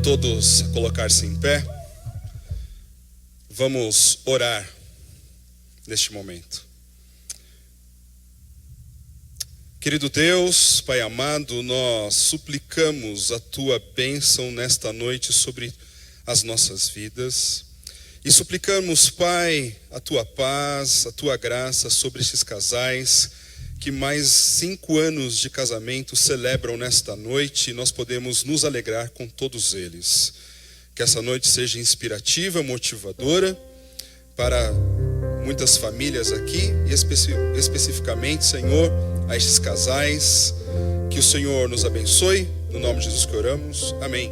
todos a colocar-se em pé. Vamos orar neste momento. Querido Deus, Pai amado, nós suplicamos a Tua bênção nesta noite sobre as nossas vidas. E suplicamos, Pai, a Tua paz, a Tua graça sobre estes casais que mais 5 anos de casamento celebram nesta noite, e nós podemos nos alegrar com todos eles. Que essa noite seja inspirativa, motivadora para muitas famílias aqui, e especificamente, Senhor, a estes casais. Que o Senhor nos abençoe, no nome de Jesus que oramos, amém.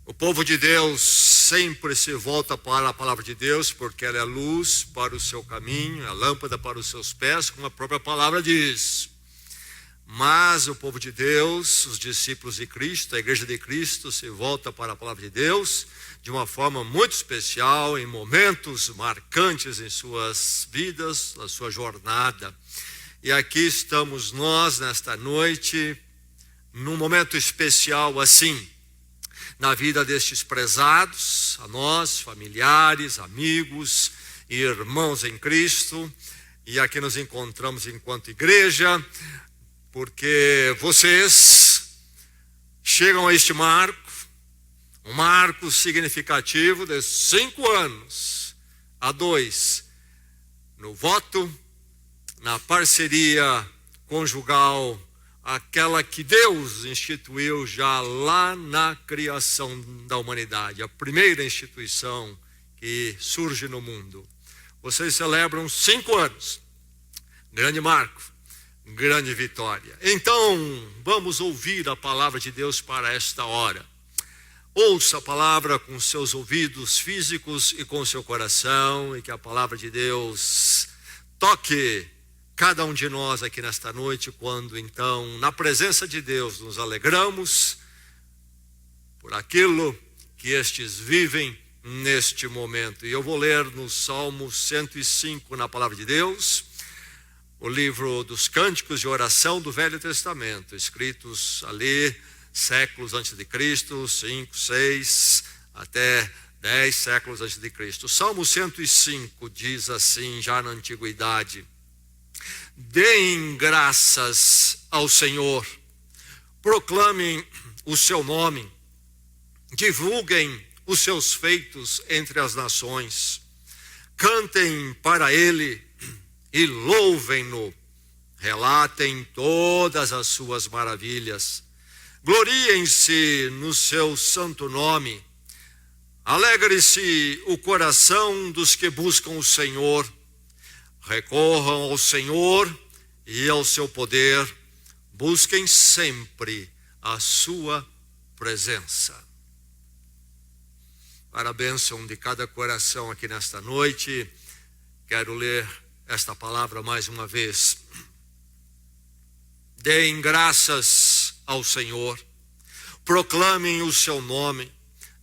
O povo de Deus sempre se volta para a palavra de Deus, porque ela é luz para o seu caminho, é lâmpada para os seus pés, como a própria palavra diz. Mas o povo de Deus, os discípulos de Cristo, a igreja de Cristo, se volta para a palavra de Deus de uma forma muito especial, em momentos marcantes em suas vidas, na sua jornada. E aqui estamos nós, nesta noite, num momento especial assim, na vida destes prezados, a nós, familiares, amigos e irmãos em Cristo. E aqui nos encontramos enquanto igreja, porque vocês chegam a este marco, um marco significativo de 5 anos a 2, no voto, na parceria conjugal, aquela que Deus instituiu já lá na criação da humanidade, a primeira instituição que surge no mundo. Vocês celebram 5 anos, grande marco, grande vitória. Então, vamos ouvir a palavra de Deus para esta hora. Ouça a palavra com seus ouvidos físicos e com seu coração, e que a palavra de Deus toque cada um de nós aqui nesta noite, quando então, na presença de Deus, nos alegramos por aquilo que estes vivem neste momento. E eu vou ler no Salmo 105, na palavra de Deus, o livro dos Cânticos de Oração do Velho Testamento, escritos ali séculos antes de Cristo, 5, 6, até 10 séculos antes de Cristo. O Salmo 105 diz assim, já na antiguidade: deem graças ao Senhor, proclamem o seu nome, divulguem os seus feitos entre as nações, cantem para ele e louvem-no, relatem todas as suas maravilhas, gloriem-se no seu santo nome, alegre-se o coração dos que buscam o Senhor. Recorram ao Senhor e ao seu poder, busquem sempre a sua presença. Para a bênção de cada coração aqui nesta noite, quero ler esta palavra mais uma vez. Deem graças ao Senhor, proclamem o seu nome,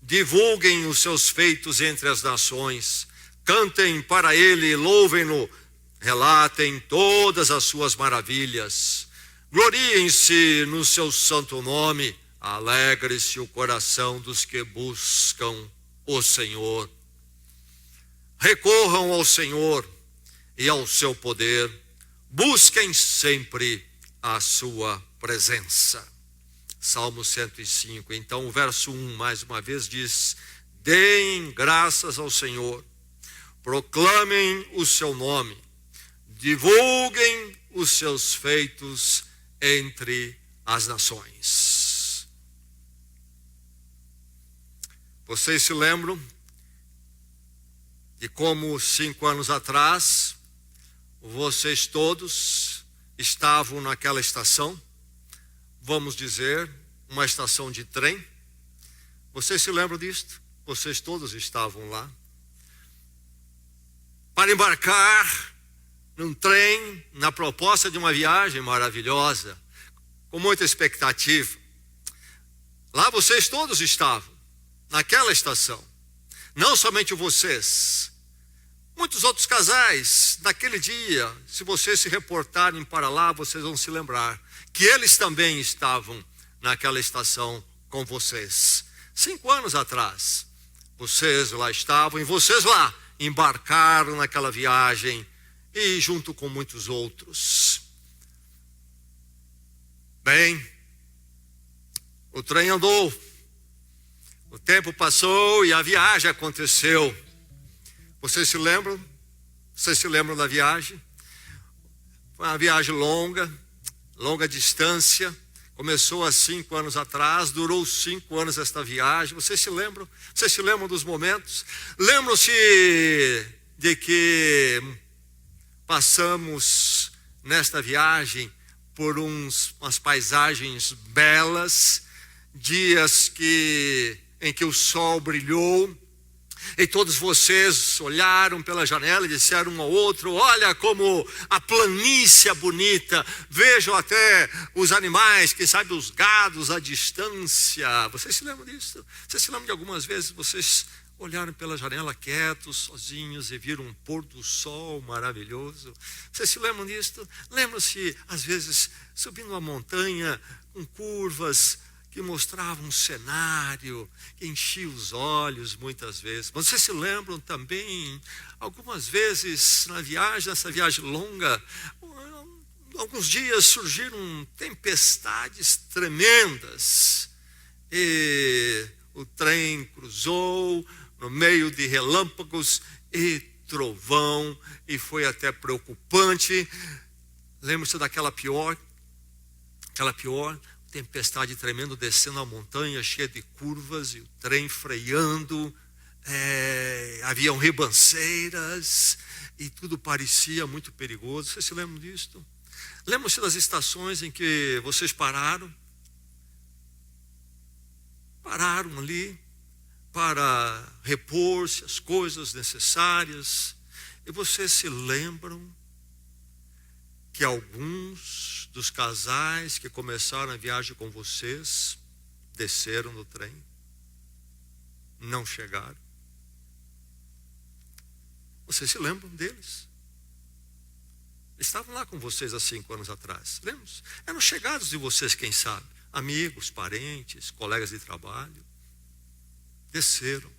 divulguem os seus feitos entre as nações, cantem para ele, louvem-no, relatem todas as suas maravilhas, gloriem-se no seu santo nome, alegre-se o coração dos que buscam o Senhor. Recorram ao Senhor e ao seu poder, busquem sempre a sua presença. Salmo 105, então o verso 1 mais uma vez diz: deem graças ao Senhor, proclamem o seu nome, divulguem os seus feitos entre as nações. Vocês se lembram de como 5 anos atrás vocês todos estavam naquela estação, vamos dizer, uma estação de trem? Vocês se lembram disto? Vocês todos estavam lá para embarcar num trem, na proposta de uma viagem maravilhosa, com muita expectativa. Lá vocês todos estavam, naquela estação. Não somente vocês, muitos outros casais, naquele dia, se vocês se reportarem para lá, vocês vão se lembrar que eles também estavam naquela estação com vocês. 5 anos atrás, vocês lá estavam e vocês lá embarcaram naquela viagem e junto com muitos outros. Bem, o trem andou, o tempo passou e a viagem aconteceu. Vocês se lembram? Vocês se lembram da viagem? Foi uma viagem longa distância. Começou há 5 anos atrás, durou 5 anos esta viagem. Vocês se lembram? Vocês se lembram dos momentos? Lembram-se de que passamos nesta viagem por umas paisagens belas, dias em que o sol brilhou, e todos vocês olharam pela janela e disseram um ao outro: olha como a planície é bonita, vejam até os animais, quem sabe os gados à distância. Vocês se lembram disso? Vocês se lembram de algumas vezes vocês olharam pela janela quietos, sozinhos, e viram um pôr do sol maravilhoso? Vocês se lembram disso? Lembram-se, às vezes, subindo uma montanha com curvas que mostravam um cenário que enchia os olhos muitas vezes. Mas vocês se lembram também, algumas vezes nessa viagem longa, alguns dias surgiram tempestades tremendas e o trem cruzou no meio de relâmpagos e trovão e foi até preocupante. Lembra-se daquela pior tempestade tremenda, descendo a montanha cheia de curvas e o trem freando, haviam ribanceiras e tudo parecia muito perigoso. Vocês se lembram disso? Lembram-se das estações em que vocês pararam ali para repor-se as coisas necessárias, e vocês se lembram que alguns dos casais que começaram a viagem com vocês desceram do trem, não chegaram. Vocês se lembram deles? Estavam lá com vocês há 5 anos atrás. Lembram? Eram chegados de vocês, quem sabe, amigos, parentes, colegas de trabalho. Desceram.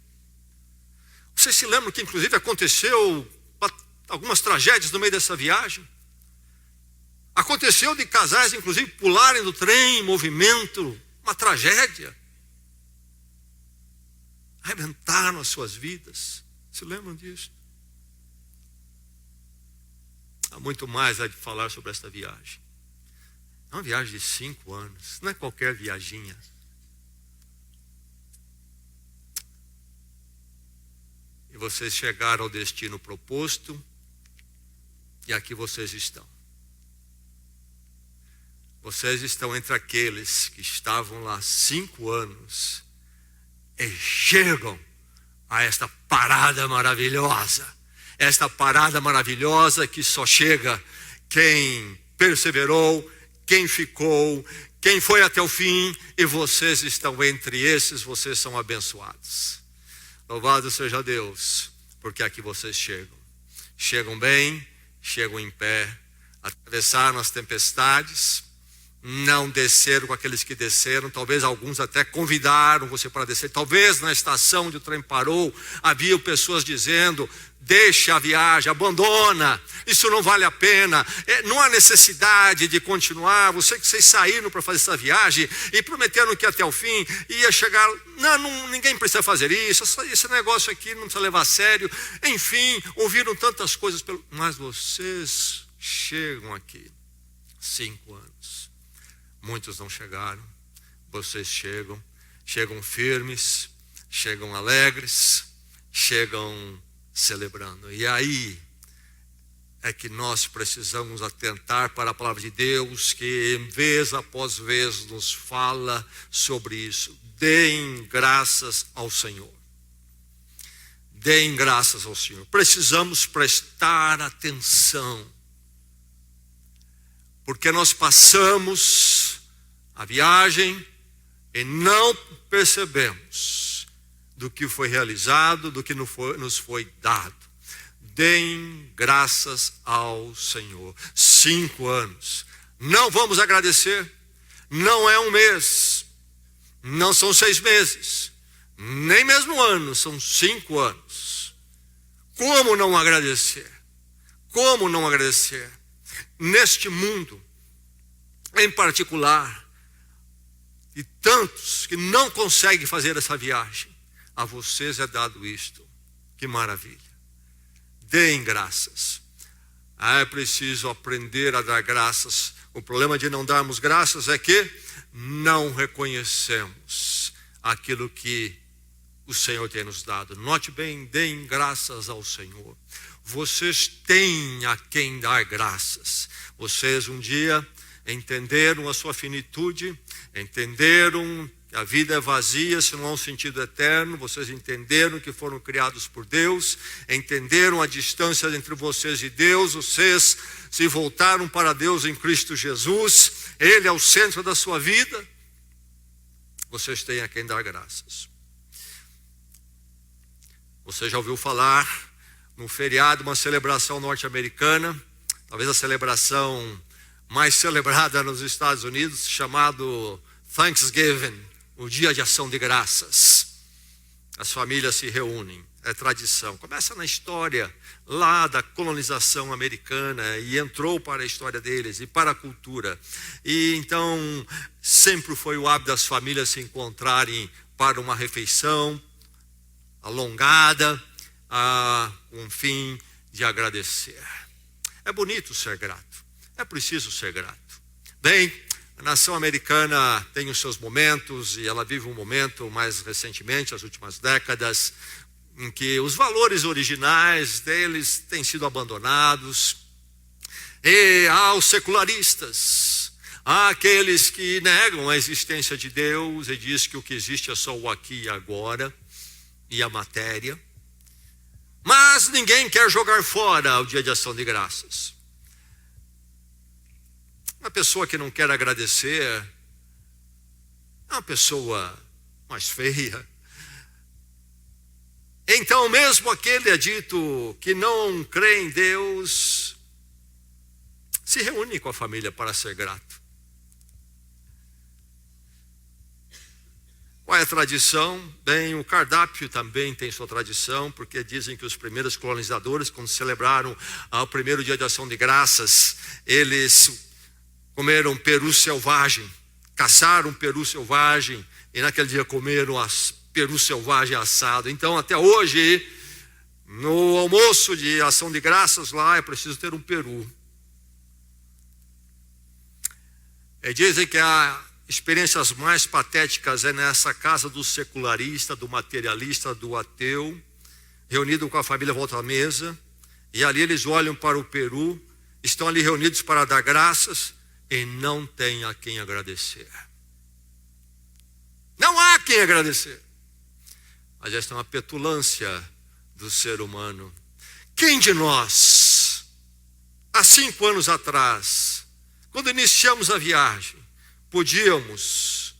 Vocês se lembram que inclusive aconteceu algumas tragédias no meio dessa viagem? Aconteceu de casais, inclusive, pularem do trem em movimento, uma tragédia. Arrebentaram as suas vidas. Se lembram disso? Há muito mais a de falar sobre esta viagem. É uma viagem de 5 anos, não é qualquer viaginha. E vocês chegaram ao destino proposto, e aqui vocês estão. Vocês estão entre aqueles que estavam lá 5 anos e chegam a esta parada maravilhosa. Esta parada maravilhosa que só chega quem perseverou, quem ficou, quem foi até o fim, e vocês estão entre esses, vocês são abençoados. Louvado seja Deus, porque aqui vocês chegam. Chegam bem, chegam em pé, atravessaram as tempestades, não desceram com aqueles que desceram, talvez alguns até convidaram você para descer. Talvez na estação onde o trem parou, havia pessoas dizendo: deixa a viagem, abandona, isso não vale a pena, não há necessidade de continuar. Vocês saíram para fazer essa viagem e prometeram que até o fim ia chegar. Não, ninguém precisa fazer isso, esse negócio aqui não precisa levar a sério. Enfim, ouviram tantas coisas, mas vocês chegam aqui 5 anos. Muitos não chegaram, vocês chegam firmes, chegam alegres, chegam celebrando. E aí é que nós precisamos atentar para a palavra de Deus, que vez após vez nos fala sobre isso. Deem graças ao Senhor. Deem graças ao Senhor. Precisamos prestar atenção porque nós passamos a viagem e não percebemos do que foi realizado, do que nos foi dado. Deem graças ao Senhor. 5 anos. Não vamos agradecer. Não é um mês. Não são 6 meses. Nem mesmo um ano. São 5 anos. Como não agradecer? Como não agradecer? Neste mundo, em particular, e tantos que não conseguem fazer essa viagem, a vocês é dado isto. Que maravilha. Deem graças. É preciso aprender a dar graças. O problema de não darmos graças é que não reconhecemos aquilo que o Senhor tem nos dado. Note bem, deem graças ao Senhor. Vocês têm a quem dar graças. Vocês um dia entenderam a sua finitude, entenderam que a vida é vazia se não há um sentido eterno. Vocês entenderam que foram criados por Deus, entenderam a distância entre vocês e Deus. Vocês se voltaram para Deus em Cristo Jesus. Ele é o centro da sua vida. Vocês têm a quem dar graças. Você já ouviu falar num feriado, uma celebração norte-americana, talvez a celebração mais celebrada nos Estados Unidos, chamado Thanksgiving, o dia de ação de graças. As famílias se reúnem, é tradição. Começa na história lá da colonização americana e entrou para a história deles e para a cultura. E então sempre foi o hábito das famílias se encontrarem para uma refeição alongada, a um fim de agradecer. É bonito ser grato, é preciso ser grato. Bem, a nação americana tem os seus momentos, e ela vive um momento mais recentemente, as últimas décadas, em que os valores originais deles têm sido abandonados. E há os secularistas, há aqueles que negam a existência de Deus e diz que o que existe é só o aqui e agora e a matéria. Mas ninguém quer jogar fora o dia de ação de graças. Uma pessoa que não quer agradecer é uma pessoa mais feia. Então, mesmo aquele é dito que não crê em Deus, se reúne com a família para ser grato. Qual é a tradição? Bem, o cardápio também tem sua tradição, porque dizem que os primeiros colonizadores, quando celebraram o primeiro dia de ação de graças, eles comeram peru selvagem, caçaram peru selvagem, e naquele dia comeram peru selvagem assado. Então, até hoje, no almoço de ação de graças lá, é preciso ter um peru. E dizem que a experiências mais patéticas é nessa casa do secularista, do materialista, do ateu, reunido com a família à volta da mesa, e ali eles olham para o peru, estão ali reunidos para dar graças e não tem a quem agradecer. Não há quem agradecer. Mas esta é uma petulância do ser humano. Quem de nós, há 5 anos atrás, quando iniciamos a viagem, podíamos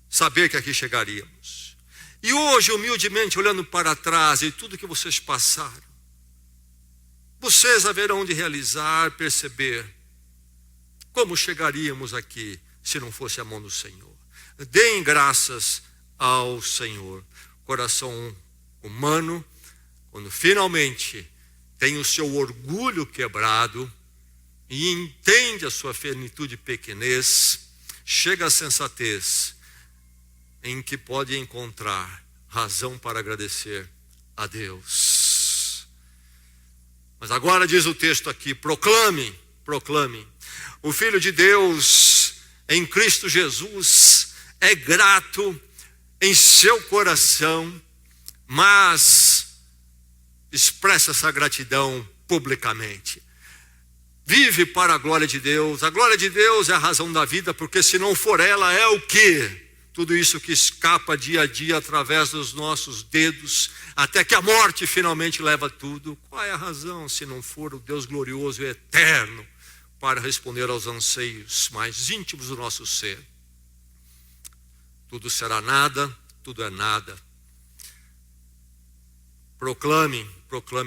saber que aqui chegaríamos? E hoje, humildemente, olhando para trás e tudo que vocês passaram, vocês haverão de realizar, perceber como chegaríamos aqui se não fosse a mão do Senhor. Deem graças ao Senhor. Coração humano, quando finalmente tem o seu orgulho quebrado e entende a sua finitude e pequenez, chega à sensatez em que pode encontrar razão para agradecer a Deus. Mas agora diz o texto aqui, proclamem. O Filho de Deus em Cristo Jesus é grato em seu coração, mas expressa essa gratidão publicamente. Vive para a glória de Deus. A glória de Deus é a razão da vida, porque se não for ela, é o quê? Tudo isso que escapa dia a dia através dos nossos dedos, até que a morte finalmente leva tudo. Qual é a razão se não for o Deus glorioso e eterno, para responder aos anseios mais íntimos do nosso ser. Tudo será nada, tudo é nada. Proclame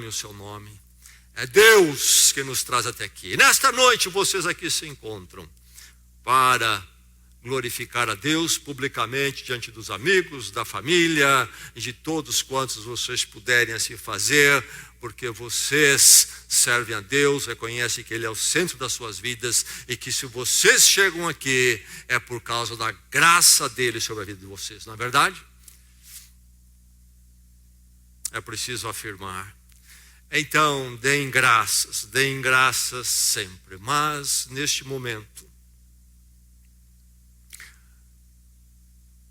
o seu nome. É Deus que nos traz até aqui. E nesta noite vocês aqui se encontram para glorificar a Deus publicamente diante dos amigos, da família e de todos quantos vocês puderem assim fazer, porque vocês servem a Deus, reconhecem que Ele é o centro das suas vidas e que se vocês chegam aqui é por causa da graça dele sobre a vida de vocês, não é verdade? É preciso afirmar. Então, deem graças sempre, mas neste momento,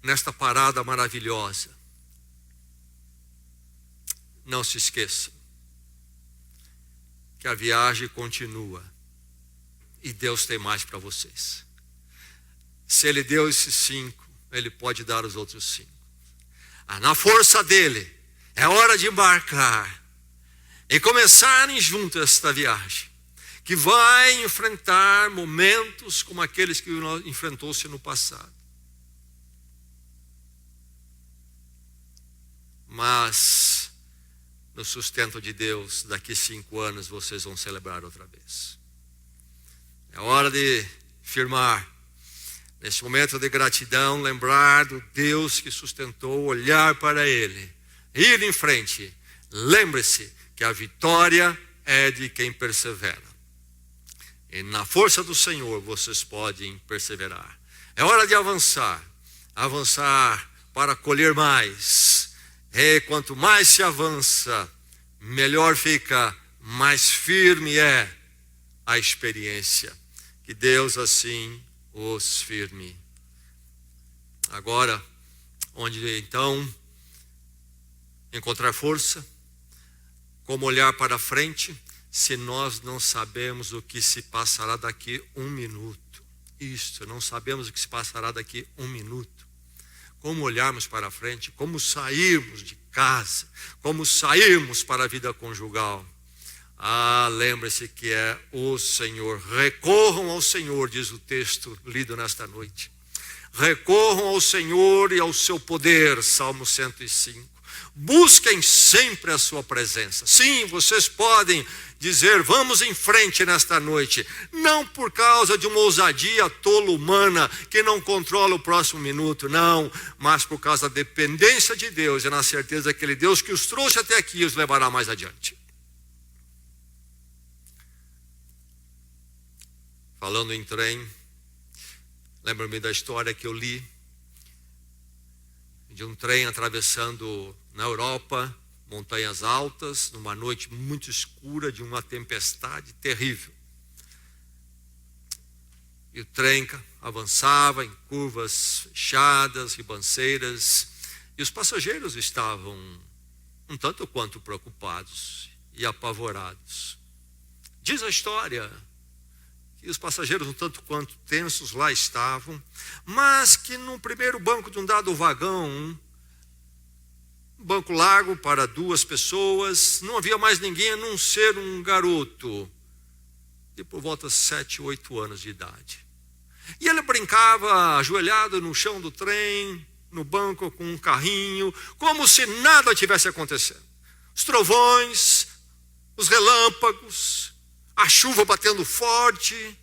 nesta parada maravilhosa, não se esqueça que a viagem continua e Deus tem mais para vocês. Se Ele deu esses 5, Ele pode dar os outros 5. Na força dEle, é hora de embarcar e começarem juntos esta viagem, que vai enfrentar momentos como aqueles que enfrentou-se no passado. Mas no sustento de Deus, daqui 5 anos vocês vão celebrar outra vez. É hora de firmar, neste momento de gratidão, lembrar do Deus que sustentou, olhar para Ele, ir em frente. Lembre-se que a vitória é de quem persevera. E na força do Senhor vocês podem perseverar. É hora de avançar para colher mais. E quanto mais se avança, melhor fica, mais firme é a experiência. Que Deus assim os firme. Agora, onde então encontrar força? Como olhar para frente, se nós não sabemos o que se passará daqui 1 minuto? Isso, não sabemos o que se passará daqui 1 minuto. Como olharmos para frente, como sairmos de casa, como sairmos para a vida conjugal. Lembre-se que é o Senhor. Recorram ao Senhor, diz o texto lido nesta noite. Recorram ao Senhor e ao seu poder, Salmo 105. Busquem sempre a sua presença. Sim, vocês podem dizer, vamos em frente nesta noite. Não por causa de uma ousadia tola humana que não controla o próximo minuto, não. Mas por causa da dependência de Deus e na certeza que aquele Deus que os trouxe até aqui os levará mais adiante. Falando em trem, lembro-me da história que eu li de um trem atravessando na Europa, montanhas altas, numa noite muito escura, de uma tempestade terrível. E o trem avançava em curvas fechadas, ribanceiras, e os passageiros estavam um tanto quanto preocupados e apavorados. Diz a história que os passageiros um tanto quanto tensos lá estavam, mas que no primeiro banco de um dado vagão, um banco largo para 2 pessoas, não havia mais ninguém a não ser um garoto de por volta de 7, 8 anos de idade. E ele brincava ajoelhado no chão do trem, no banco com um carrinho, como se nada tivesse acontecendo. Os trovões, os relâmpagos, a chuva batendo forte,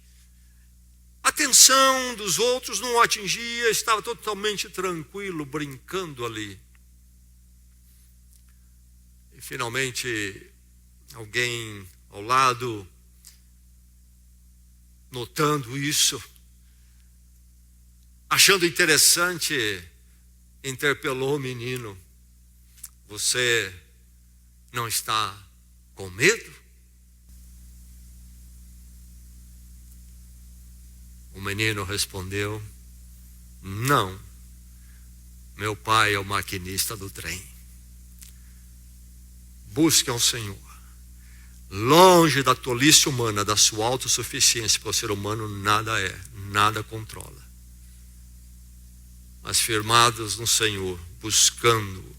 a atenção dos outros não o atingia, estava totalmente tranquilo, brincando ali. E finalmente, alguém ao lado, notando isso, achando interessante, interpelou o menino: você não está com medo? O menino respondeu: não, meu pai é o maquinista do trem. Busque ao Senhor, longe da tolice humana, da sua autossuficiência, porque o ser humano nada é, nada controla. Mas firmados no Senhor, buscando,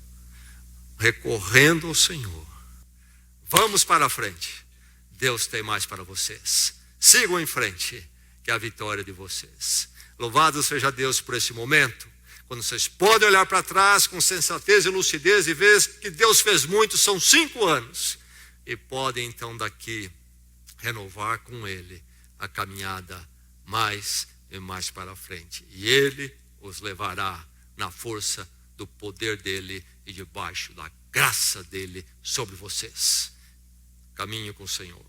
recorrendo ao Senhor, vamos para a frente. Deus tem mais para vocês. Sigam em frente, que é a vitória de vocês. Louvado seja Deus por esse momento, quando vocês podem olhar para trás com sensatez e lucidez e ver que Deus fez muito, são 5 anos. E podem então daqui renovar com Ele a caminhada mais e mais para frente. E Ele os levará na força do poder dEle e debaixo da graça dEle sobre vocês. Caminho com o Senhor.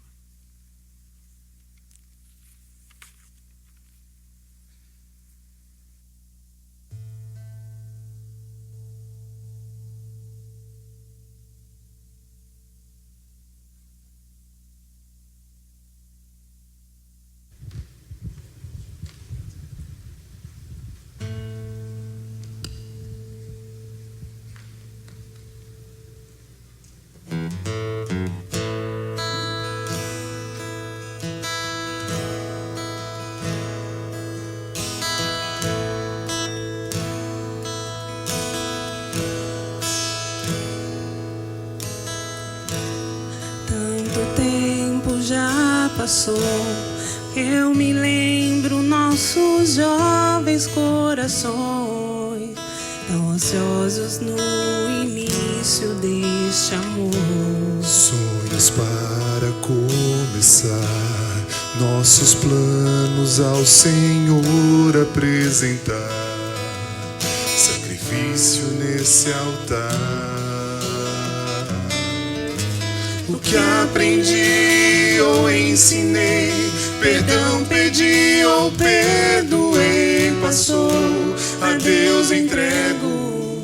Passou, eu me lembro nossos jovens corações, tão ansiosos no início deste amor. Sonhos para começar, nossos planos ao Senhor apresentar, sacrifício nesse altar. O que aprendi ou ensinei, perdão pedi ou perdoei, passou, a Deus entrego,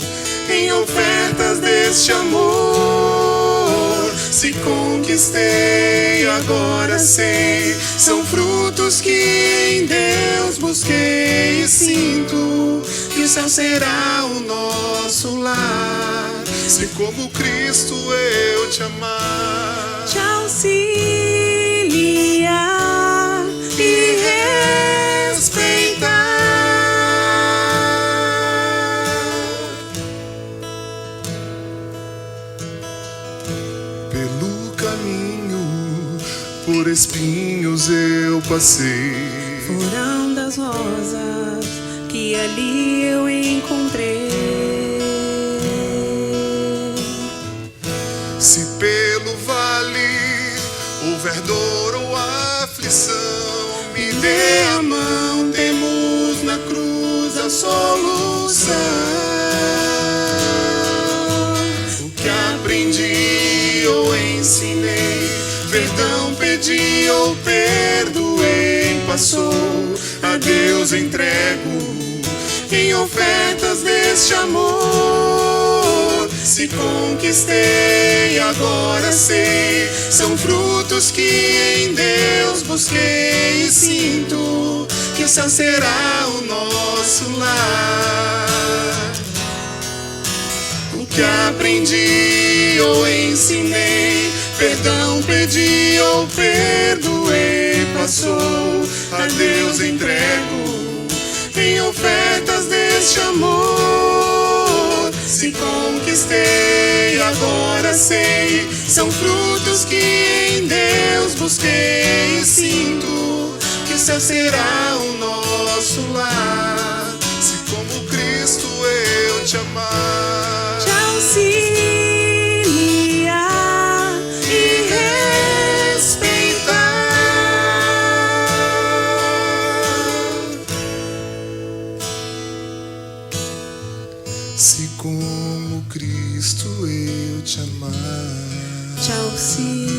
em ofertas deste amor. Se conquistei, agora sei, são frutos que em Deus busquei. E sinto que o céu será o nosso lar, se como Cristo eu te amar, te auxiliar e respeitar. Pelo caminho, por espinhos eu passei, Foram das rosas que ali eu encontrei. se pelo vale houver dor ou aflição, me dê a mão, temos na cruz a solução. O que aprendi ou ensinei, perdão pedi ou perdoei, passou, a Deus entrego, em ofertas deste amor. Se conquistei, agora sei, são frutos que em Deus busquei. E sinto que o céu será o nosso lar. O que aprendi ou ensinei, perdão pedi ou perdoei, passou, a Deus entrego, em ofertas deste amor. Se conquistei, agora sei, são frutos que em Deus busquei. E sinto que o céu será o nosso lar, se como Cristo eu te amar, Te auxiliar e respeitar. se como Cristo eu te amar. Te auxiliar.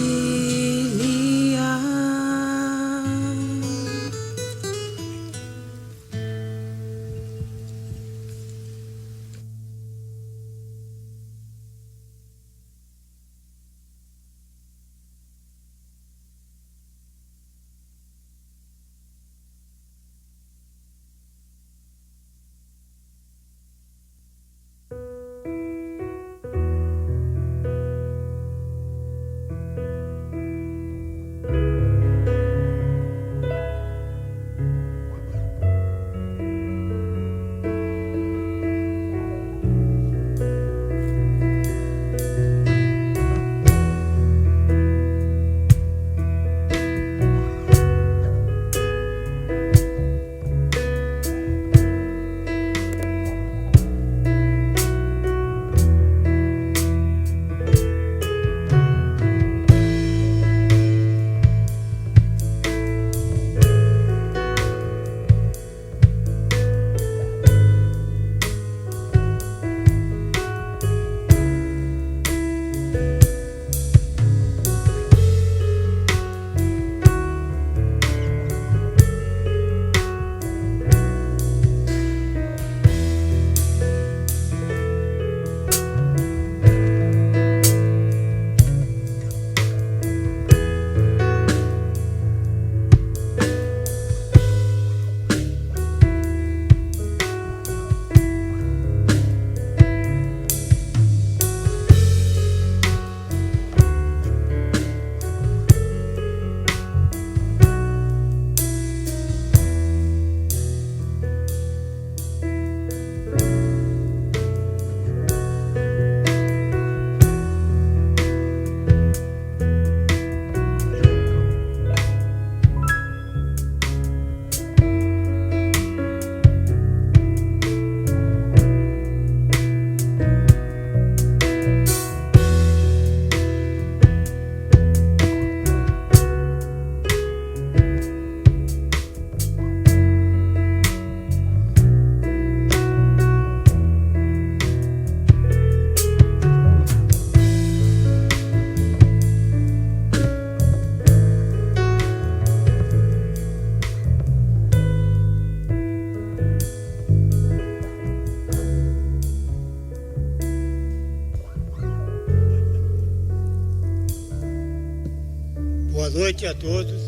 Boa noite a todos,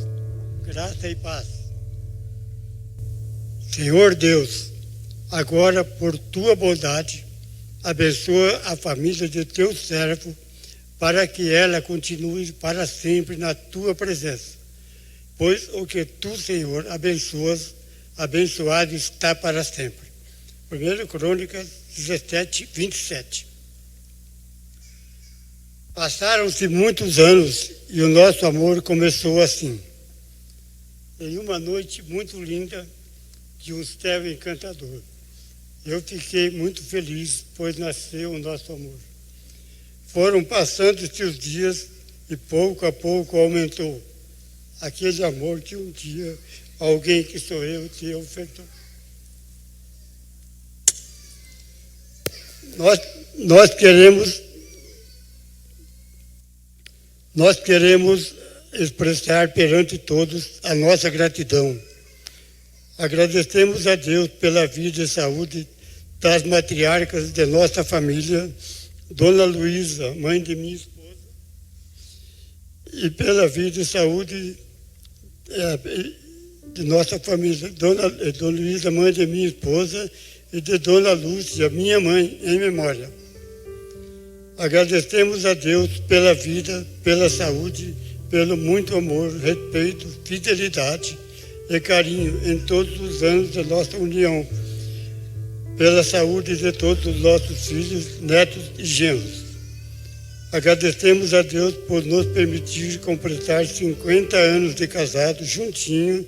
graça e paz. Senhor Deus, agora por tua bondade, abençoa a família de teu servo, para que ela continue para sempre na tua presença. Pois o que tu, Senhor, abençoas, abençoado está para sempre. 1 Crônicas 17, 27. Passaram-se muitos anos e o nosso amor começou assim. Em uma noite muito linda, de um céu encantador, eu fiquei muito feliz, pois nasceu o nosso amor. Foram passando-se os dias e pouco a pouco aumentou aquele amor que um dia alguém que sou eu te ofertou. Nós queremos expressar perante todos a nossa gratidão. Agradecemos a Deus pela vida e saúde das matriarcas de nossa família, Dona Luísa, mãe de minha esposa, e pela vida e saúde de nossa família, Dona Luísa, mãe de minha esposa, e de Dona Lúcia, minha mãe, em memória. Agradecemos a Deus pela vida, pela saúde, pelo muito amor, respeito, fidelidade e carinho em todos os anos da nossa união, pela saúde de todos os nossos filhos, netos e genros. Agradecemos a Deus por nos permitir completar 50 anos de casado juntinho,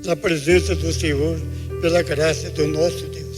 na presença do Senhor, pela graça do nosso Deus.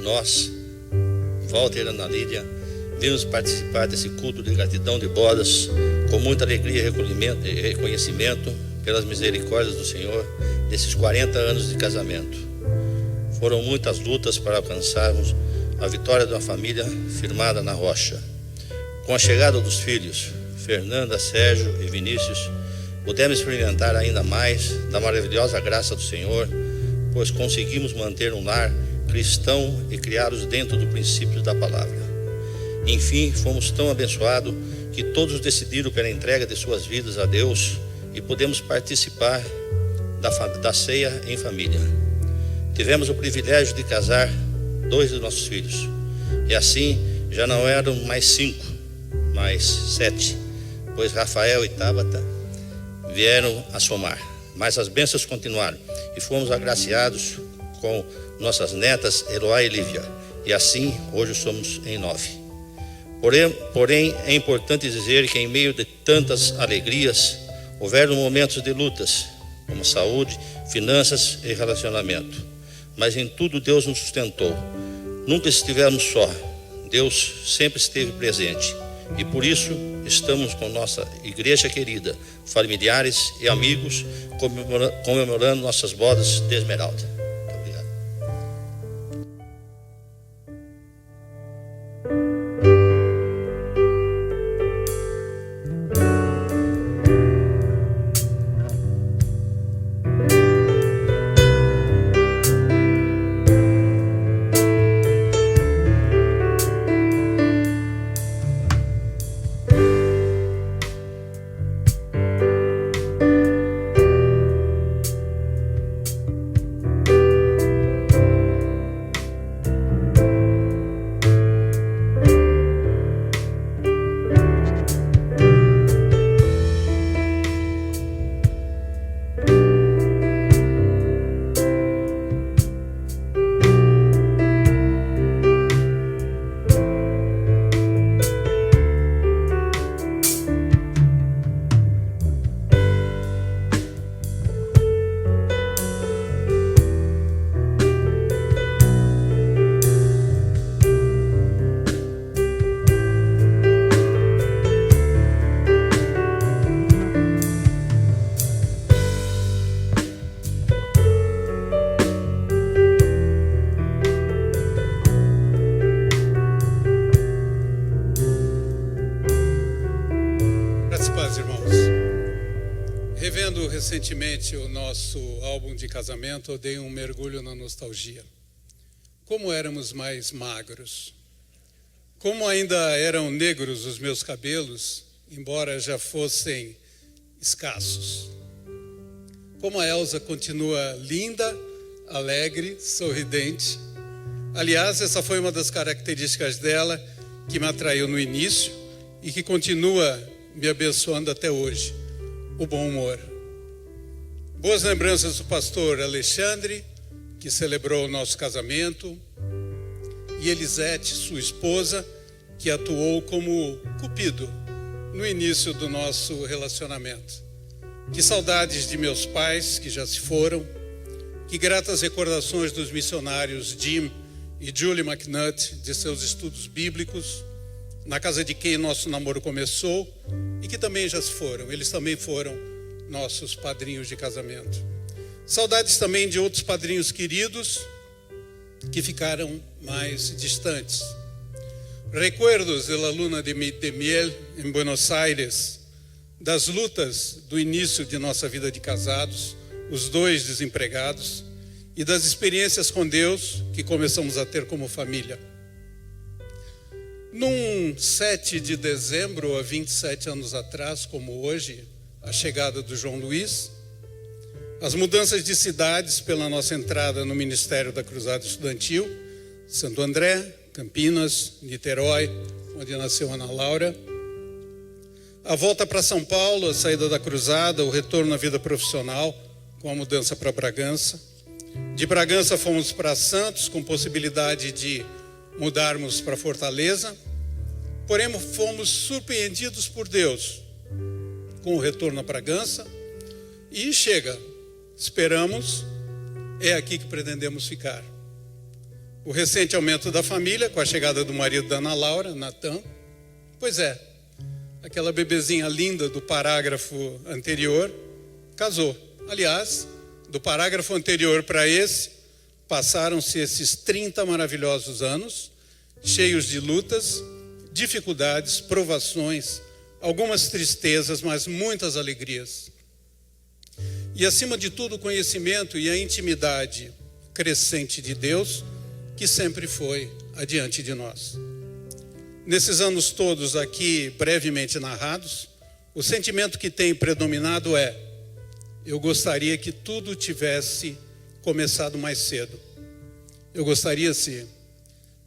Nós, Walter e Ana Lídia, vimos participar desse culto de gratidão de bodas com muita alegria e reconhecimento pelas misericórdias do Senhor nesses 40 anos de casamento. Foram muitas lutas para alcançarmos a vitória de uma família firmada na rocha. Com a chegada dos filhos, Fernanda, Sérgio e Vinícius, pudemos experimentar ainda mais da maravilhosa graça do Senhor, pois conseguimos manter um lar cristão e criá-los dentro do princípio da palavra. Enfim, fomos tão abençoados que todos decidiram pela entrega de suas vidas a Deus e pudemos participar da ceia em família. Tivemos o privilégio de casar 2 dos nossos filhos, e assim já não eram mais 5, mas 7, pois Rafael e Tabata vieram a somar. Mas as bênçãos continuaram e fomos agraciados com nossas netas Eloá e Lívia, e assim hoje somos em 9. Porém, é importante dizer que em meio de tantas alegrias, houveram momentos de lutas, como saúde, finanças e relacionamento. Mas em tudo Deus nos sustentou. Nunca estivemos só. Deus sempre esteve presente. E por isso estamos com nossa igreja querida, familiares e amigos, comemorando nossas bodas de esmeralda. Muito obrigado. Revendo recentemente o nosso álbum de casamento, eu dei um mergulho na nostalgia. Como éramos mais magros. Como ainda eram negros os meus cabelos, embora já fossem escassos. Como a Elza continua linda, alegre, sorridente. Aliás, essa foi uma das características dela que me atraiu no início e que continua me abençoando até hoje. O bom humor. Boas lembranças do pastor Alexandre, que celebrou o nosso casamento, e Elisete, sua esposa, que atuou como cupido no início do nosso relacionamento. Que saudades de meus pais, que já se foram, que gratas recordações dos missionários Jim e Julie McNutt, de seus estudos bíblicos, na casa de quem nosso namoro começou, e que também já se foram. Eles também foram nossos padrinhos de casamento. Saudades também de outros padrinhos queridos que ficaram mais distantes. Recuerdos de la luna de miel em Buenos Aires, das lutas do início de nossa vida de casados, os dois desempregados, e das experiências com Deus que começamos a ter como família. Num 7 de dezembro, há 27 anos atrás, como hoje, a chegada do João Luiz, as mudanças de cidades pela nossa entrada no Ministério da Cruzada Estudantil, Santo André, Campinas, Niterói, onde nasceu Ana Laura, a volta para São Paulo, a saída da Cruzada, o retorno à vida profissional, com a mudança para Bragança. De Bragança fomos para Santos, com possibilidade de mudarmos para Fortaleza, porém fomos surpreendidos por Deus com o retorno a Bragança e chega, esperamos, é aqui que pretendemos ficar. O recente aumento da família, com a chegada do marido da Ana Laura, Natan, pois é, aquela bebezinha linda do parágrafo anterior, casou. Aliás, do parágrafo anterior para esse, passaram-se esses 30 maravilhosos anos, cheios de lutas, dificuldades, provações, algumas tristezas, mas muitas alegrias. E acima de tudo o conhecimento e a intimidade crescente de Deus, que sempre foi adiante de nós. Nesses anos todos aqui brevemente narrados, o sentimento que tem predominado é: eu gostaria que tudo tivesse começado mais cedo. Eu gostaria, sim,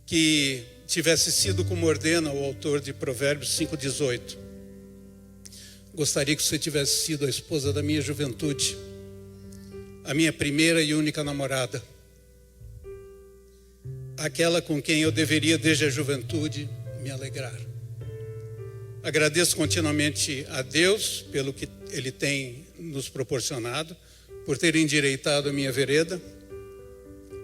que tivesse sido como ordena o autor de Provérbios 5,18. Gostaria que você tivesse sido a esposa da minha juventude, a minha primeira e única namorada, aquela com quem eu deveria desde a juventude me alegrar. Agradeço continuamente a Deus pelo que Ele tem nos proporcionado, por ter endireitado a minha vereda,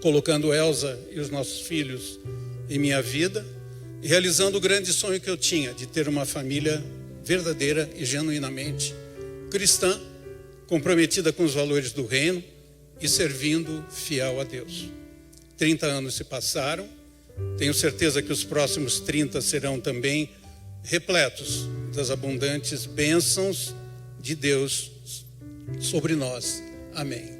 colocando Elza e os nossos filhos em minha vida, e realizando o grande sonho que eu tinha de ter uma família verdadeira e genuinamente cristã, comprometida com os valores do reino e servindo fiel a Deus. 30 anos se passaram, tenho certeza que os próximos 30 serão também repletos das abundantes bênçãos de Deus sobre nós. Amém.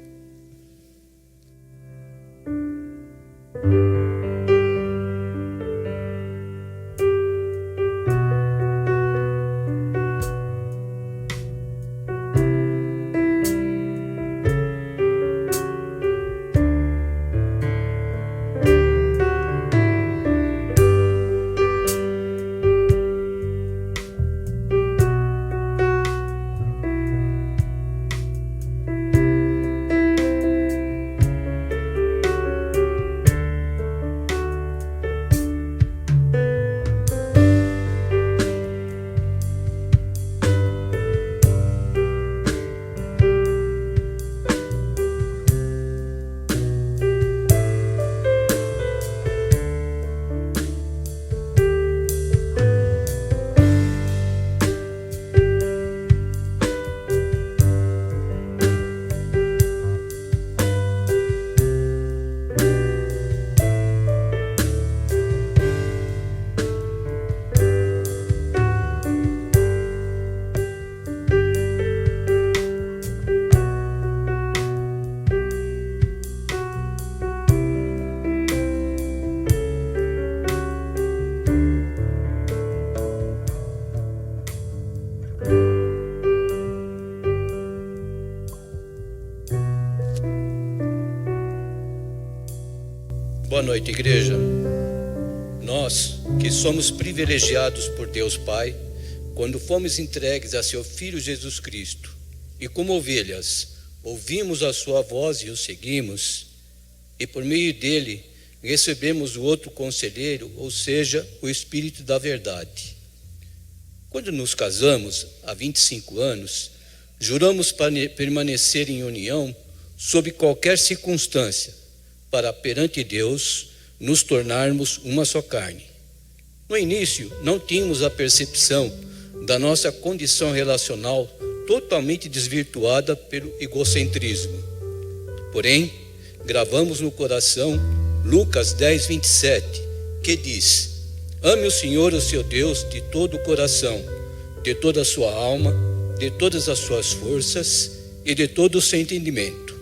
Boa noite, igreja. Nós que somos privilegiados por Deus Pai, quando fomos entregues a seu Filho Jesus Cristo, e como ovelhas, ouvimos a sua voz e o seguimos, e por meio dele recebemos o outro conselheiro, ou seja, o Espírito da verdade. Quando nos casamos, há 25 anos, juramos permanecer em união sob qualquer circunstância, para perante Deus nos tornarmos uma só carne. No início, não tínhamos a percepção da nossa condição relacional totalmente desvirtuada pelo egocentrismo. Porém, gravamos no coração Lucas 10, 27, que diz: ame o Senhor, o seu Deus, de todo o coração, de toda a sua alma, de todas as suas forças e de todo o seu entendimento.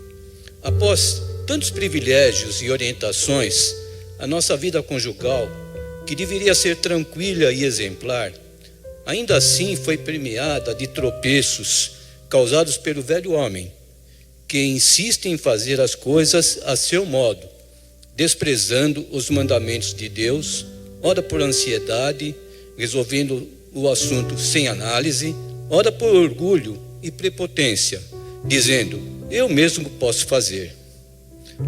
Após tantos privilégios e orientações, a nossa vida conjugal, que deveria ser tranquila e exemplar, ainda assim foi premiada de tropeços causados pelo velho homem, que insiste em fazer as coisas a seu modo, desprezando os mandamentos de Deus, ora por ansiedade, resolvendo o assunto sem análise, ora por orgulho e prepotência, dizendo: eu mesmo posso fazer.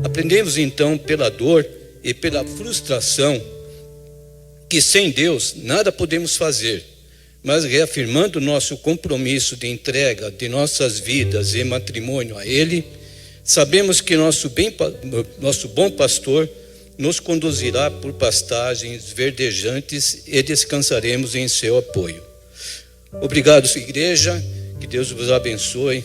Aprendemos então pela dor e pela frustração que sem Deus nada podemos fazer, mas reafirmando nosso compromisso de entrega de nossas vidas e matrimônio a Ele, sabemos que nosso bom pastor nos conduzirá por pastagens verdejantes e descansaremos em seu apoio. Obrigado, igreja, que Deus vos abençoe.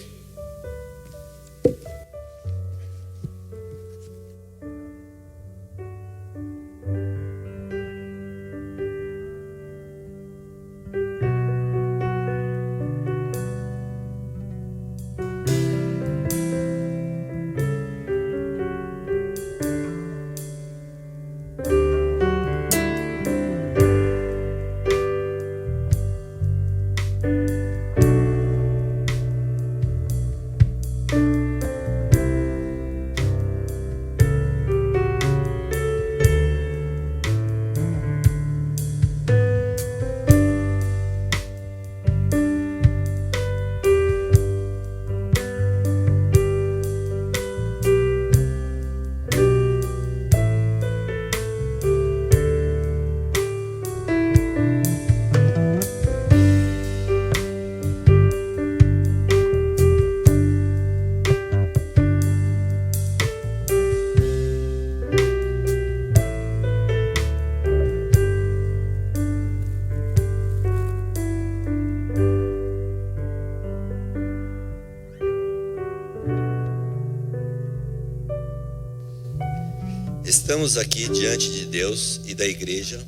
Estamos aqui diante de Deus e da igreja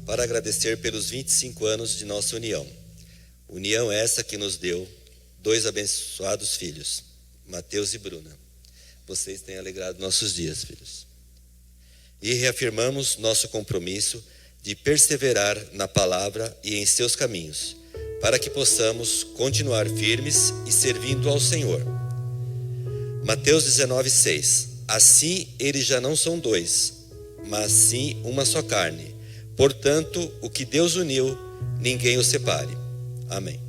para agradecer pelos 25 anos de nossa união. União essa que nos deu 2 abençoados filhos, Mateus e Bruna. Vocês têm alegrado nossos dias, filhos. E reafirmamos nosso compromisso de perseverar na palavra e em seus caminhos, para que possamos continuar firmes e servindo ao Senhor. Mateus 19:6. Assim eles já não são 2, mas sim uma só carne. Portanto, o que Deus uniu, ninguém o separe. Amém.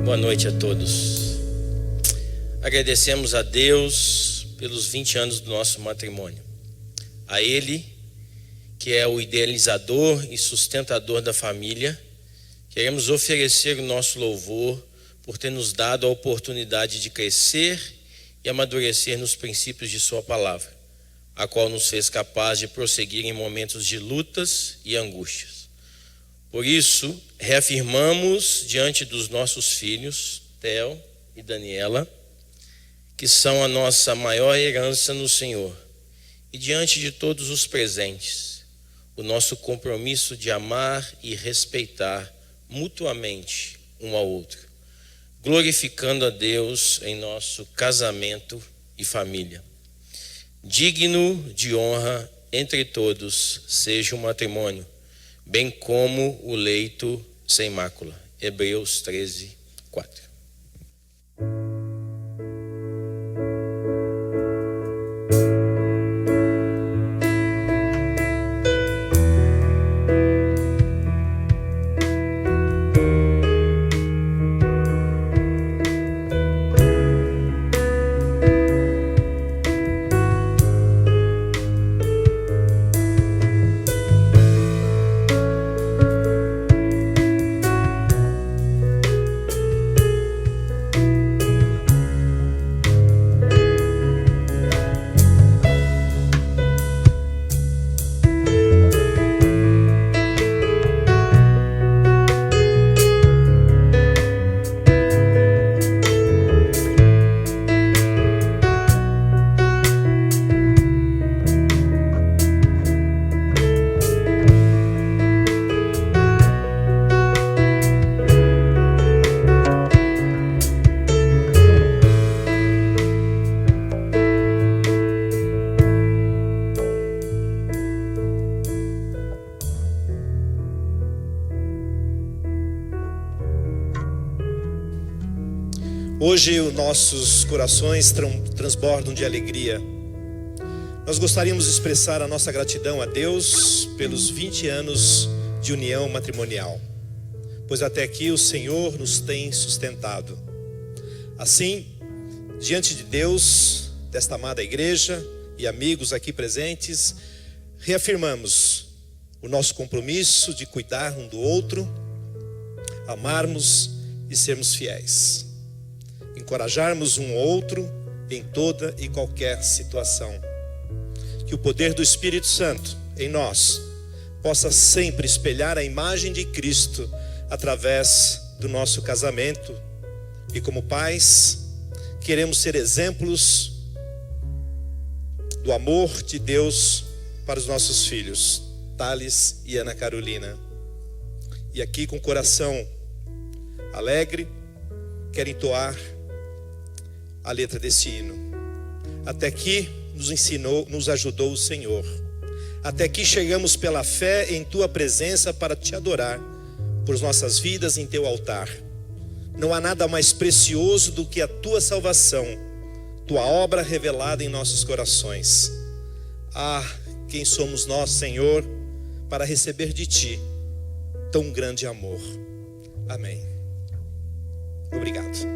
Boa noite a todos. Agradecemos a Deus pelos 20 anos do nosso matrimônio. A Ele, que é o idealizador e sustentador da família, queremos oferecer o nosso louvor por ter nos dado a oportunidade de crescer e amadurecer nos princípios de Sua palavra, a qual nos fez capaz de prosseguir em momentos de lutas e angústias. Por isso, reafirmamos diante dos nossos filhos, Theo e Daniela, que são a nossa maior herança no Senhor, e diante de todos os presentes, o nosso compromisso de amar e respeitar mutuamente um ao outro, glorificando a Deus em nosso casamento e família. Digno de honra entre todos seja o matrimônio, bem como o leito sem mácula. Hebreus 13:4. Hoje os nossos corações transbordam de alegria. Nós gostaríamos de expressar a nossa gratidão a Deus pelos 20 anos de união matrimonial, pois até aqui o Senhor nos tem sustentado. Assim, diante de Deus, desta amada igreja e amigos aqui presentes, reafirmamos o nosso compromisso de cuidar um do outro, amarmos e sermos fiéis. Encorajarmos um ao outro em toda e qualquer situação. Que o poder do Espírito Santo em nós possa sempre espelhar a imagem de Cristo através do nosso casamento. E como pais, queremos ser exemplos do amor de Deus para os nossos filhos, Thales e Ana Carolina. E aqui com o coração alegre, quero entoar a letra desse hino. Até aqui nos ajudou o Senhor. Até aqui chegamos pela fé em Tua presença para Te adorar, por nossas vidas em Teu altar. Não há nada mais precioso do que a Tua salvação, Tua obra revelada em nossos corações. Ah, quem somos nós, Senhor, para receber de Ti tão grande amor. Amém. Obrigado.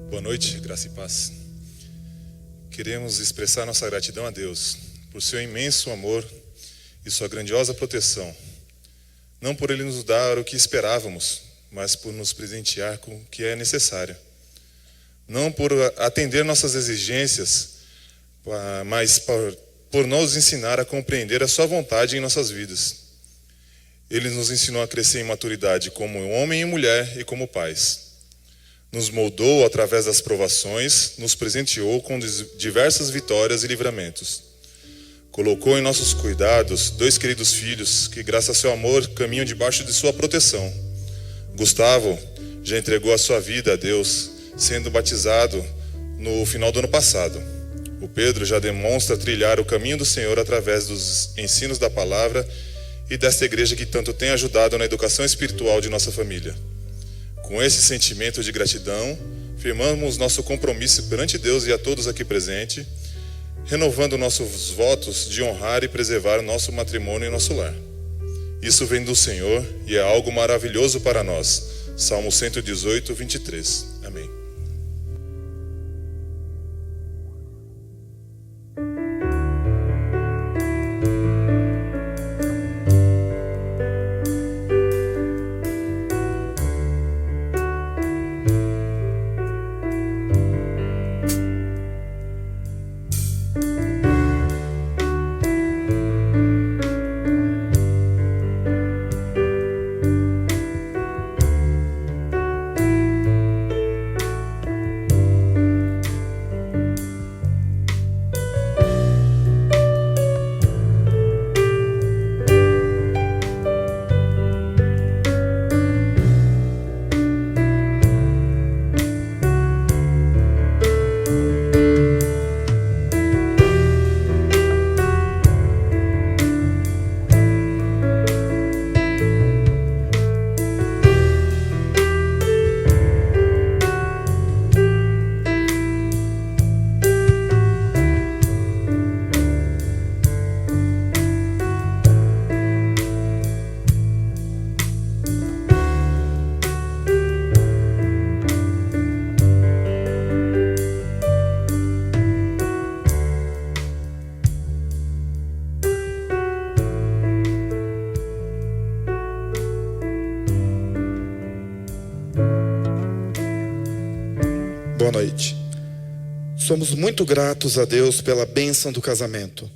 Boa noite, graça e paz. Queremos expressar nossa gratidão a Deus por seu imenso amor e sua grandiosa proteção. Não por Ele nos dar o que esperávamos, mas por nos presentear com o que é necessário. Não por atender nossas exigências, mas por nos ensinar a compreender a sua vontade em nossas vidas. Ele nos ensinou a crescer em maturidade como homem e mulher e como pais. Nos moldou através das provações, nos presenteou com diversas vitórias e livramentos. Colocou em nossos cuidados 2 queridos filhos que, graças ao seu amor, caminham debaixo de sua proteção. Gustavo já entregou a sua vida a Deus, sendo batizado no final do ano passado. O Pedro já demonstra trilhar o caminho do Senhor através dos ensinos da palavra e desta igreja que tanto tem ajudado na educação espiritual de nossa família. Com esse sentimento de gratidão, firmamos nosso compromisso perante Deus e a todos aqui presentes, renovando nossos votos de honrar e preservar o nosso matrimônio e nosso lar. Isso vem do Senhor e é algo maravilhoso para nós. Salmo 118, 23. Amém. Boa noite. Somos muito gratos a Deus pela bênção do casamento.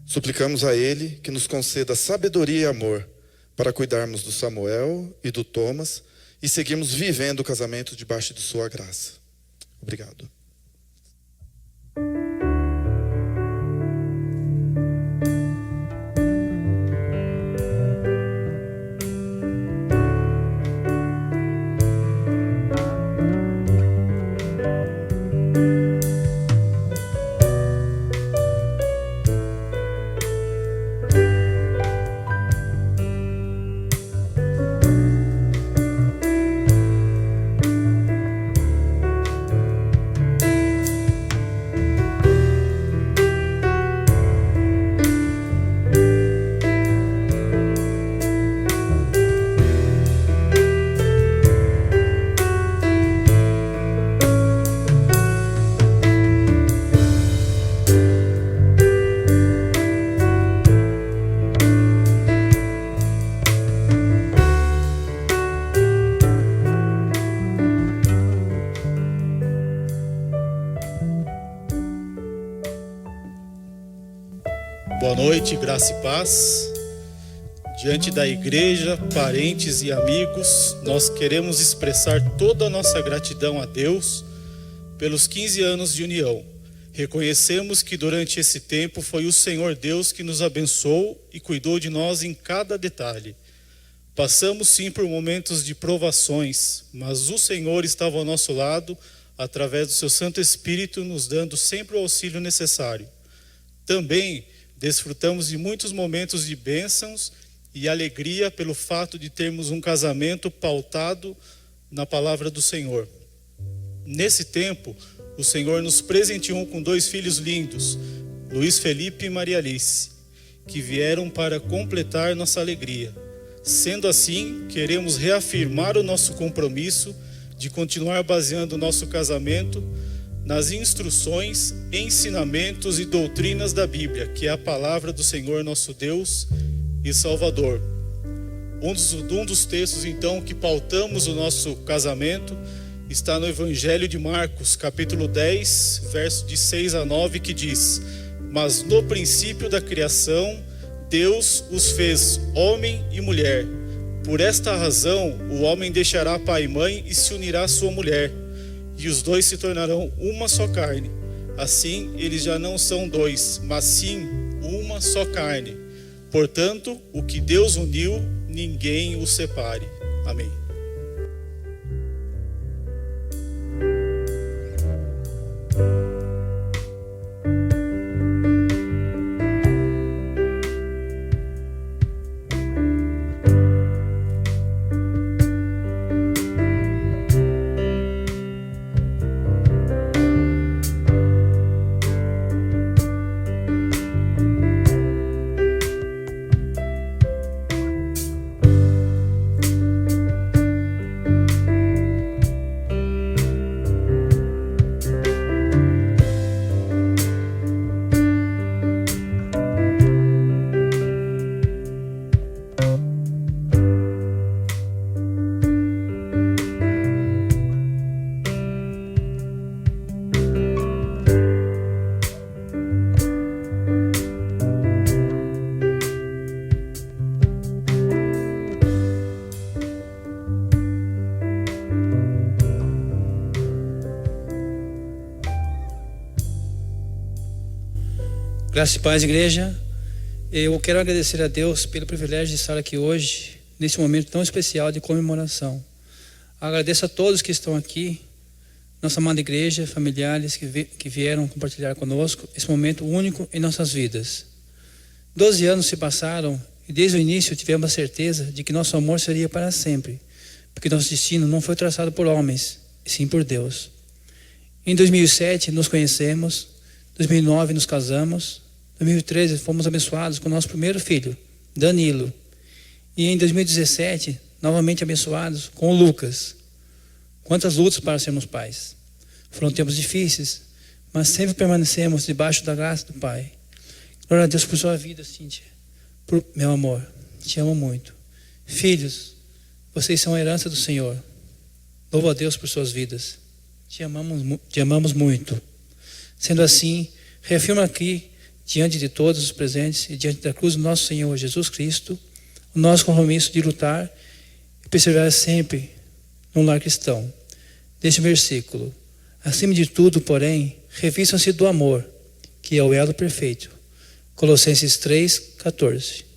Suplicamos a Ele que nos conceda sabedoria e amor para cuidarmos do Samuel e do Thomas e seguirmos vivendo o casamento debaixo de sua graça. Obrigado. Boa noite, graça e paz. Diante da igreja, parentes e amigos, nós queremos expressar toda a nossa gratidão a Deus pelos 15 anos de união. Reconhecemos que durante esse tempo foi o Senhor Deus que nos abençoou e cuidou de nós em cada detalhe. Passamos sim por momentos de provações, mas o Senhor estava ao nosso lado, através do seu Santo Espírito, nos dando sempre o auxílio necessário. Também desfrutamos de muitos momentos de bênçãos e alegria pelo fato de termos um casamento pautado na palavra do Senhor. Nesse tempo, o Senhor nos presenteou com 2 filhos lindos, Luiz Felipe e Maria Alice, que vieram para completar nossa alegria. Sendo assim, queremos reafirmar o nosso compromisso de continuar baseando o nosso casamento nas instruções, ensinamentos e doutrinas da Bíblia, que é a palavra do Senhor nosso Deus e Salvador. Um dos textos, então, que pautamos o nosso casamento está no Evangelho de Marcos, capítulo 10, verso de 6 a 9, que diz: Mas no princípio da criação, Deus os fez homem e mulher. Por esta razão, o homem deixará pai e mãe e se unirá à sua mulher, e os dois se tornarão uma só carne. Assim, eles já não são 2, mas sim uma só carne. Portanto, o que Deus uniu, ninguém o separe. Amém. Graça e paz, igreja. Eu quero agradecer a Deus pelo privilégio de estar aqui hoje, nesse momento tão especial de comemoração. Agradeço a todos que estão aqui, nossa amada igreja, familiares que vieram compartilhar conosco esse momento único em nossas vidas. 12 anos se passaram e desde o início tivemos a certeza de que nosso amor seria para sempre, porque nosso destino não foi traçado por homens, e sim por Deus. Em 2007 nos conhecemos, 2009 nos casamos, 2013 fomos abençoados com o nosso primeiro filho, Danilo. E em 2017, novamente abençoados com o Lucas. Quantas lutas para sermos pais. Foram tempos difíceis, mas sempre permanecemos debaixo da graça do Pai. Glória a Deus por sua vida, Cíntia. Meu amor, te amo muito. Filhos, vocês são a herança do Senhor. Louvo a Deus por suas vidas. Te amamos muito. Sendo assim, reafirmo aqui, diante de todos os presentes e diante da cruz do nosso Senhor Jesus Cristo, o nosso compromisso de lutar e perseverar sempre no lar cristão. Deste versículo: acima de tudo, porém, revistam-se do amor, que é o elo perfeito. Colossenses 3:14.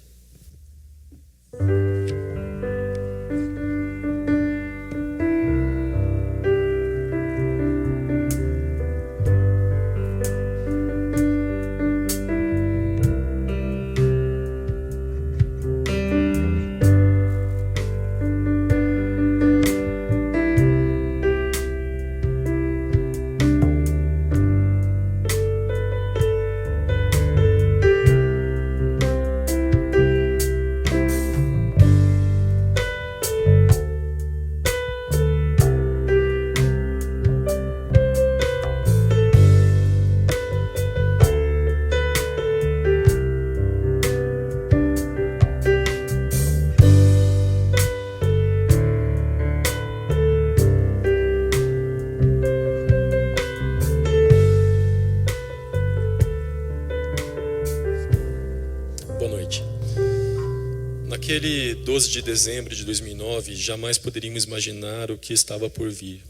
Naquele 12 de dezembro de 2009, jamais poderíamos imaginar o que estava por vir.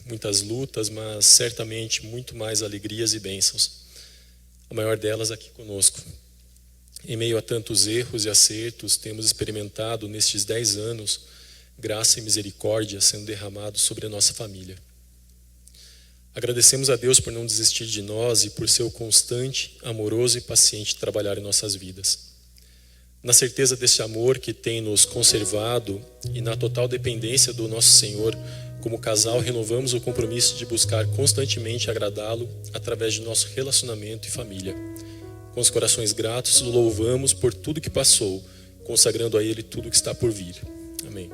Muitas lutas, mas certamente muito mais alegrias e bênçãos. A maior delas aqui conosco. Em meio a tantos erros e acertos, temos experimentado nestes 10 anos graça e misericórdia sendo derramados sobre a nossa família. Agradecemos a Deus por não desistir de nós e por seu constante, amoroso e paciente trabalhar em nossas vidas. Na certeza desse amor que tem nos conservado e na total dependência do nosso Senhor, como casal, renovamos o compromisso de buscar constantemente agradá-lo através de nosso relacionamento e família. Com os corações gratos, o louvamos por tudo que passou, consagrando a Ele tudo que está por vir. Amém.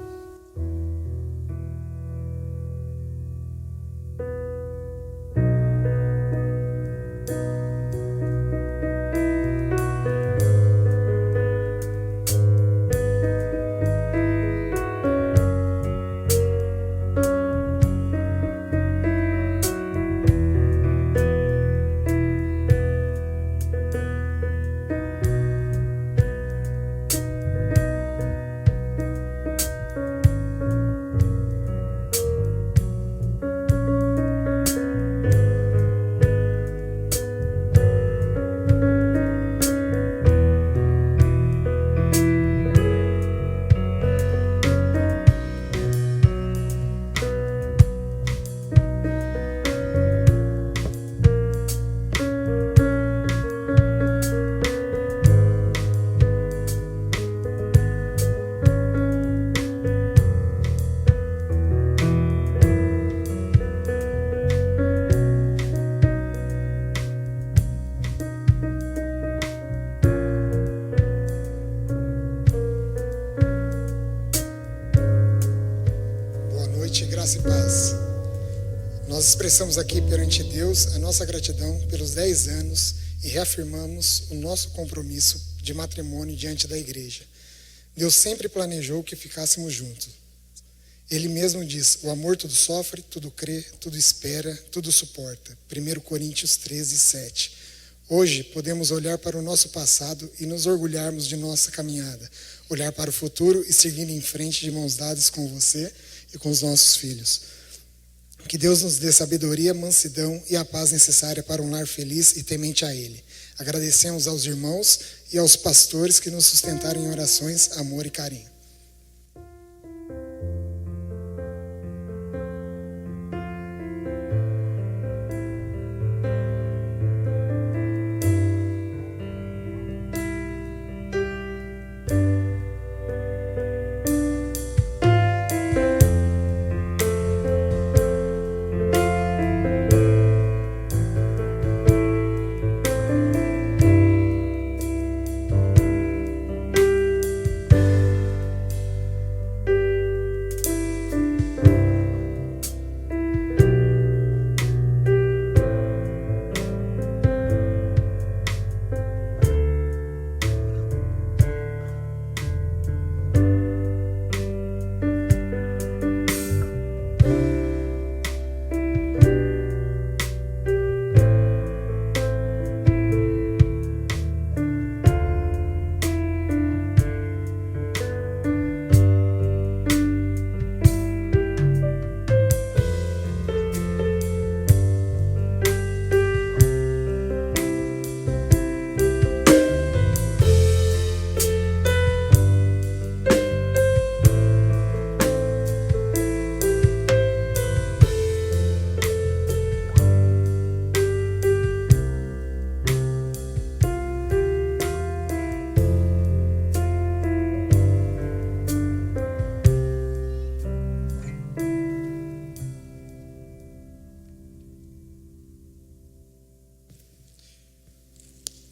Graça e paz. Nós expressamos aqui perante Deus a nossa gratidão pelos 10 anos e reafirmamos o nosso compromisso de matrimônio diante da igreja. Deus sempre planejou que ficássemos juntos. Ele mesmo diz: o amor tudo sofre, tudo crê, tudo espera, tudo suporta. 1 Coríntios 13, 7. Hoje podemos olhar para o nosso passado e nos orgulharmos de nossa caminhada, olhar para o futuro e seguir em frente de mãos dadas com você e com os nossos filhos. Que Deus nos dê sabedoria, mansidão e a paz necessária para um lar feliz e temente a Ele. Agradecemos aos irmãos e aos pastores que nos sustentaram em orações, amor e carinho.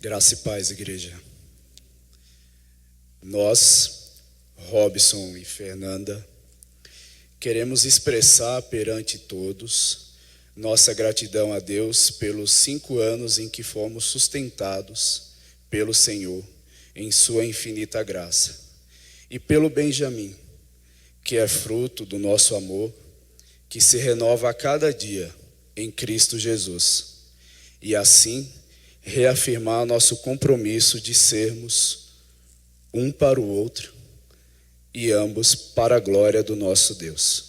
Graça e paz, igreja. Nós, Robson e Fernanda, queremos expressar perante todos nossa gratidão a Deus pelos 5 anos em que fomos sustentados pelo Senhor em sua infinita graça, e pelo Benjamim, que é fruto do nosso amor, que se renova a cada dia em Cristo Jesus, e assim reafirmar nosso compromisso de sermos um para o outro e ambos para a glória do nosso Deus.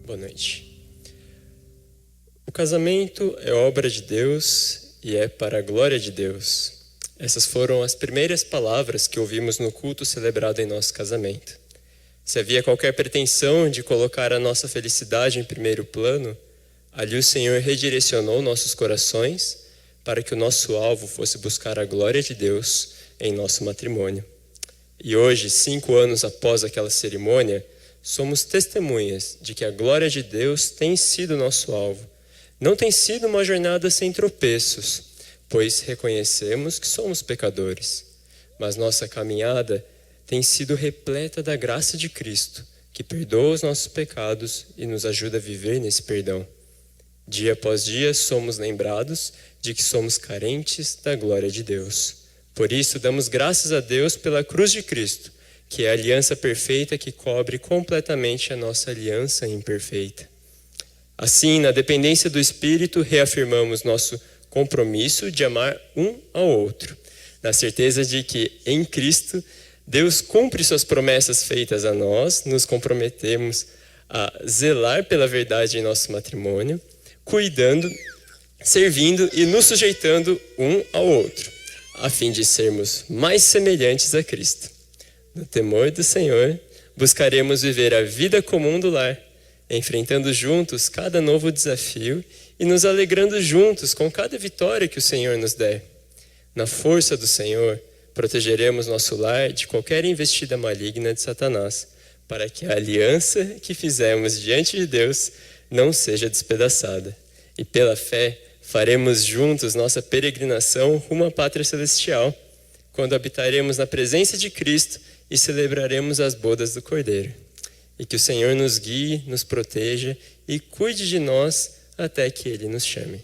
Boa noite. O casamento é obra de Deus e é para a glória de Deus. Essas foram as primeiras palavras que ouvimos no culto celebrado em nosso casamento. Se havia qualquer pretensão de colocar a nossa felicidade em primeiro plano, ali o Senhor redirecionou nossos corações para que o nosso alvo fosse buscar a glória de Deus em nosso matrimônio. E hoje, 5 anos após aquela cerimônia, somos testemunhas de que a glória de Deus tem sido nosso alvo. Não tem sido uma jornada sem tropeços, pois reconhecemos que somos pecadores. Mas nossa caminhada tem sido repleta da graça de Cristo, que perdoa os nossos pecados e nos ajuda a viver nesse perdão. Dia após dia somos lembrados de que somos carentes da glória de Deus. Por isso, damos graças a Deus pela cruz de Cristo, que é a aliança perfeita que cobre completamente a nossa aliança imperfeita. Assim, na dependência do Espírito, reafirmamos nosso compromisso de amar um ao outro, na certeza de que, em Cristo, Deus cumpre suas promessas feitas a nós, nos comprometemos a zelar pela verdade em nosso matrimônio, cuidando, servindo e nos sujeitando um ao outro, a fim de sermos mais semelhantes a Cristo. No temor do Senhor, buscaremos viver a vida comum do lar, enfrentando juntos cada novo desafio e nos alegrando juntos com cada vitória que o Senhor nos der. Na força do Senhor, protegeremos nosso lar de qualquer investida maligna de Satanás, para que a aliança que fizemos diante de Deus não seja despedaçada. E pela fé, faremos juntos nossa peregrinação rumo à pátria celestial, quando habitaremos na presença de Cristo e celebraremos as bodas do Cordeiro. E que o Senhor nos guie, nos proteja e cuide de nós até que Ele nos chame.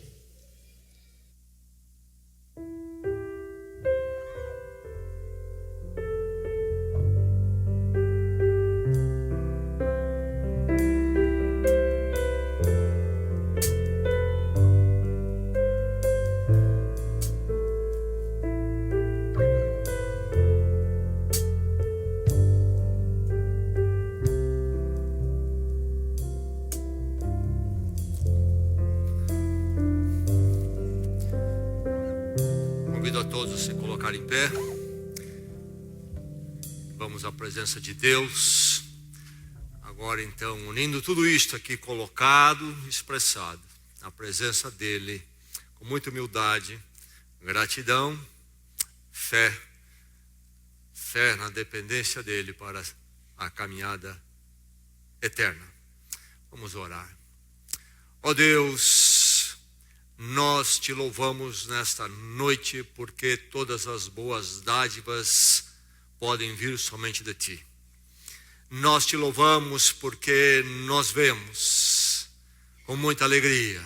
Convido a todos a se colocar em pé. Vamos à presença de Deus. Agora então, unindo tudo isto aqui colocado, expressado, na presença dEle, com muita humildade, gratidão, fé na dependência dEle para a caminhada eterna. Vamos orar. Ó Deus, nós te louvamos nesta noite porque todas as boas dádivas podem vir somente de ti. Nós te louvamos porque nós vemos com muita alegria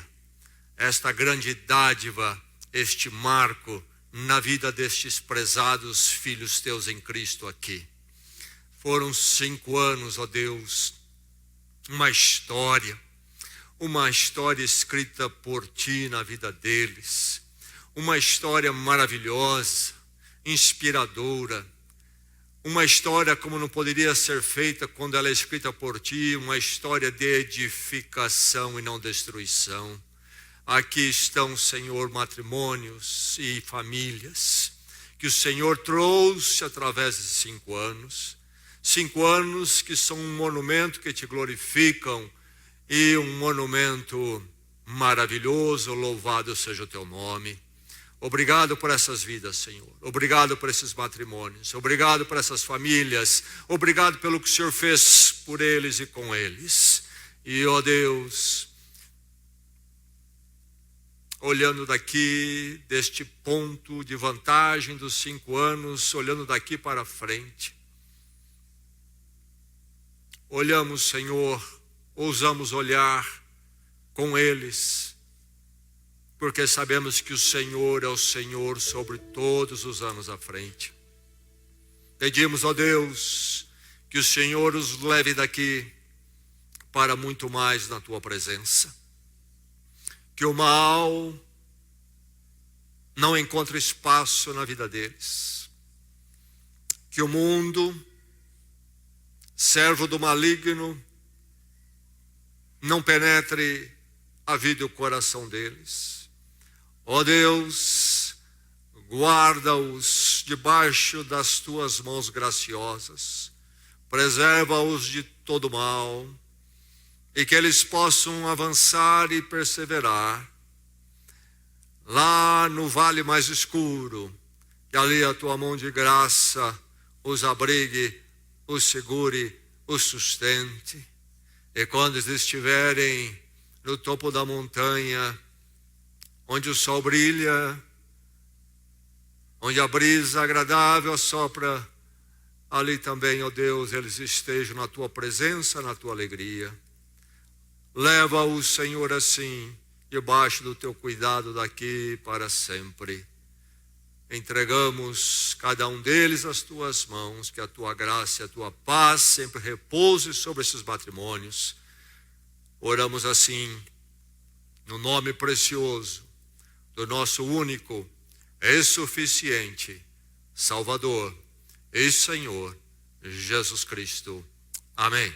esta grande dádiva este marco na vida destes prezados filhos teus em Cristo aqui. Foram 5 anos, ó Deus, uma história escrita por Ti na vida deles, uma história maravilhosa, inspiradora, uma história como não poderia ser feita quando ela é escrita por Ti, uma história de edificação e não destruição. Aqui estão, Senhor, matrimônios e famílias que o Senhor trouxe através de 5 anos. 5 anos que são um monumento que Te glorificam e um monumento maravilhoso. Louvado seja o Teu nome. Obrigado por essas vidas, Senhor. Obrigado por esses matrimônios. Obrigado por essas famílias. Obrigado pelo que o Senhor fez por eles e com eles. E, ó Deus, olhando daqui, deste ponto de vantagem dos 5 anos, olhando daqui para frente, olhamos, Senhor, ousamos olhar com eles, porque sabemos que o Senhor é o Senhor sobre todos os anos à frente. Pedimos, ó Deus, que o Senhor os leve daqui para muito mais na Tua presença. Que o mal não encontre espaço na vida deles. Que o mundo, servo do maligno, não penetre a vida e o coração deles. Ó Deus, guarda-os debaixo das Tuas mãos graciosas. Preserva-os de todo mal. E que eles possam avançar e perseverar lá no vale mais escuro, que ali a Tua mão de graça os abrigue, os segure, os sustente. E quando eles estiverem no topo da montanha, onde o sol brilha, onde a brisa agradável assopra, ali também, ó Deus, eles estejam na Tua presença, na Tua alegria. Leva-os, Senhor, assim, debaixo do Teu cuidado daqui para sempre. Entregamos cada um deles às Tuas mãos, que a Tua graça e a Tua paz sempre repouse sobre esses matrimônios. Oramos assim, no nome precioso do nosso único e suficiente Salvador e Senhor, Jesus Cristo. Amém.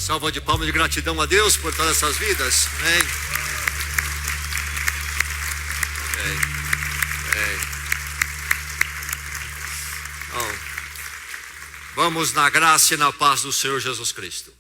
salva de palmas de gratidão a Deus por todas essas vidas. Amém. Então, vamos na graça e na paz do Senhor Jesus Cristo.